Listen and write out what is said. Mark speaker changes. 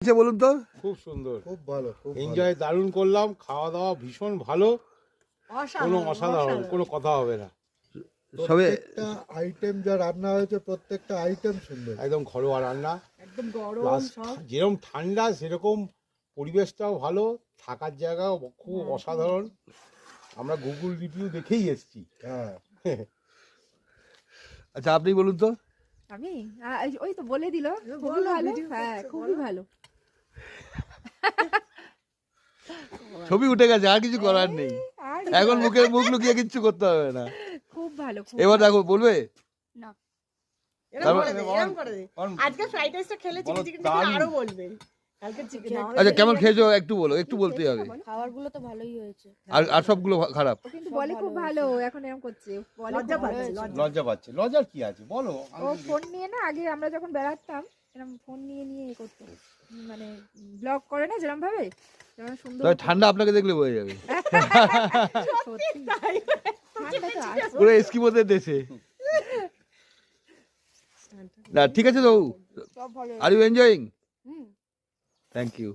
Speaker 1: বলুন তো।
Speaker 2: খুব সুন্দর,
Speaker 3: খুব ভালো, খুব
Speaker 2: এনজয় দারুণ করলাম, খাওয়া দাওয়া ভীষণ ভালো, কোনো অসাধারণ, কোনো কথা হবে না।
Speaker 1: সবে
Speaker 3: প্রত্যেকটা আইটেম যা রান্না হয়েছে প্রত্যেকটা আইটেম সুন্দর,
Speaker 2: একদম ঘরোয়া রান্না,
Speaker 4: একদম গরম
Speaker 2: প্লাস
Speaker 4: সব।
Speaker 2: যেরকম ঠান্ডা সেরকম পরিবেশটাও ভালো, থাকার জায়গাও খুব অসাধারণ। আমরা গুগল রিভিউ দেখেই এসেছি।
Speaker 3: হ্যাঁ।
Speaker 1: আচ্ছা আপনি বলুন তো।
Speaker 4: আমি ওই তো বলে দিল খুবই ভালো, হ্যাঁ খুবই ভালো।
Speaker 1: ছবি উঠে গেছে, আর কিছু করার নেই,
Speaker 4: আর
Speaker 1: এখন মুখ লুকিয়ে কিচ্ছু করতে হবে না।
Speaker 4: খুব ভালো।
Speaker 1: এবার দেখো বলবে
Speaker 4: না
Speaker 5: এরকম করে দে। আজকে ফ্রাইড রাইসটা খেলে চিকেন চিকেন খেলে আরো বলবে। কালকে চিকেন
Speaker 1: আচ্ছা কেমন খেয়েছো একটু বলো, একটু বলতে হবে।
Speaker 6: খাবারগুলো তো ভালোই হয়েছে।
Speaker 1: আর সবগুলো খারাপ?
Speaker 4: ও কিন্তু বলে খুব ভালো, এখন এরকম করছে বলে
Speaker 5: লজ্জা
Speaker 4: খুব ভালো
Speaker 5: পাচ্ছে,
Speaker 4: হয়েছে।
Speaker 2: লজ্জা পাচ্ছে, লজ্জার কি আছে বলো।
Speaker 4: ও ফোন নিয়ে না, আগে আমরা যখন বেড়াতাম এরকম ফোন নিয়ে নিয়ে এ করতো, মানে ব্লগ করে না যেরকম ভাবে, যেমন সুন্দর
Speaker 1: তবে ঠান্ডা আপনাকে দেখলে বোঝা যাবে,
Speaker 4: সত্যি ঠান্ডা তো আছে।
Speaker 1: পুরো এস্কিমোদের দেশে। না ঠিক আছে তো,
Speaker 4: সব ভালো।
Speaker 1: Are you enjoying?
Speaker 4: Hmm.
Speaker 1: Thank you.